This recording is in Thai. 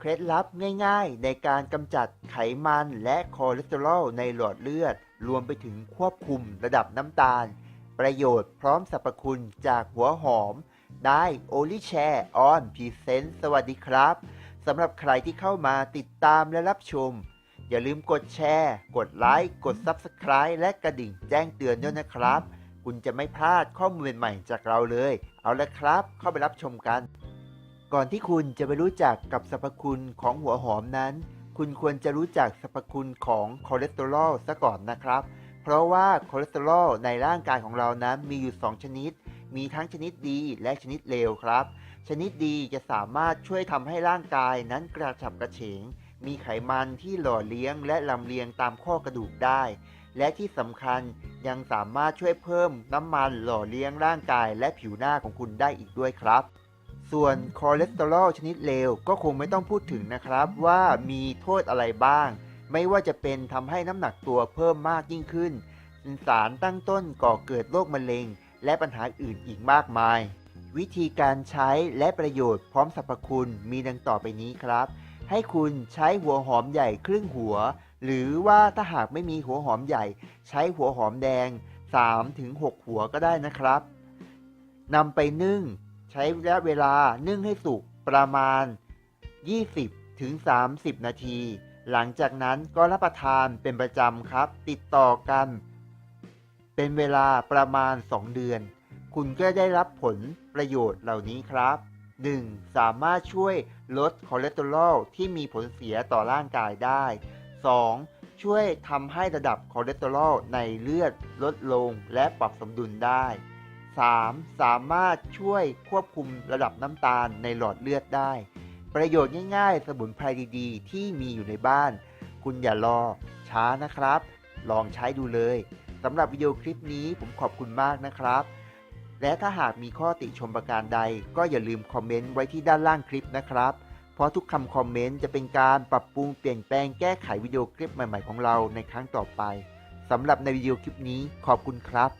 เคล็ดลับง่ายๆในการกำจัดไขมันและคอเลสเตอรอลในหลอดเลือดรวมไปถึงควบคุมระดับน้ำตาลประโยชน์พร้อมสรรพคุณจากหัวหอมได้โอลิแชร์ออนพรีเซนต์สวัสดีครับสำหรับใครที่เข้ามาติดตามและรับชมอย่าลืมกดแชร์กดไลค์กด Subscribe และกระดิ่งแจ้งเตือนด้วยนะครับคุณจะไม่พลาดข้อมูลใหม่ๆจากเราเลยเอาละครับเข้าไปรับชมกันก่อนที่คุณจะไปรู้จักกับสรรพคุณของหัวหอมนั้นคุณควรจะรู้จักสรรพคุณของคอเลสเตอรอลซะก่อนนะครับเพราะว่าคอเลสเตอรอลในร่างกายของเรานั้นมีอยู่2ชนิดมีทั้งชนิดดีและชนิดเลวครับชนิดดีจะสามารถช่วยทำให้ร่างกายนั้นกระฉับกระเฉงมีไขมันที่หล่อเลี้ยงและลำเลียงตามข้อกระดูกได้และที่สำคัญยังสามารถช่วยเพิ่มน้ำมันหล่อเลี้ยงร่างกายและผิวหน้าของคุณได้อีกด้วยครับส่วนคอเลสเตอรอลชนิดเลวก็คงไม่ต้องพูดถึงนะครับว่ามีโทษอะไรบ้างไม่ว่าจะเป็นทำให้น้ำหนักตัวเพิ่มมากยิ่งขึ้นเป็นสารตั้งต้นก่อเกิดโรคมะเร็งและปัญหาอื่นอีกมากมายวิธีการใช้และประโยชน์พร้อมสรรพคุณมีดังต่อไปนี้ครับให้คุณใช้หัวหอมใหญ่ครึ่งหัวหรือว่าถ้าหากไม่มีหัวหอมใหญ่ใช้หัวหอมแดง 3-6 หัวก็ได้นะครับนำไปนึ่งใช้ระยะเวลานึ่งให้สุกประมาณ 20-30 นาทีหลังจากนั้นก็รับประทานเป็นประจำครับติดต่อกันเป็นเวลาประมาณ2 เดือนคุณก็ได้รับผลประโยชน์เหล่านี้ครับ 1. สามารถช่วยลดคอเลสเตอรอลที่มีผลเสียต่อร่างกายได้ 2. ช่วยทำให้ระดับคอเลสเตอรอลในเลือดลดลงและปรับสมดุลได้ 3. สามารถช่วยควบคุมระดับน้ำตาลในหลอดเลือดได้ประโยชน์ง่ายๆสมุนไพรดีๆที่มีอยู่ในบ้านคุณอย่ารอช้านะครับลองใช้ดูเลยสำหรับวิดีโอคลิปนี้ผมขอบคุณมากนะครับและถ้าหากมีข้อติชมประการใดก็อย่าลืมคอมเมนต์ไว้ที่ด้านล่างคลิปนะครับเพราะทุกคำคอมเมนต์จะเป็นการปรับปรุงเปลี่ยนแปลงแก้ไขวิดีโอคลิปใหม่ๆของเราในครั้งต่อไปสำหรับในวิดีโอคลิปนี้ขอบคุณครับ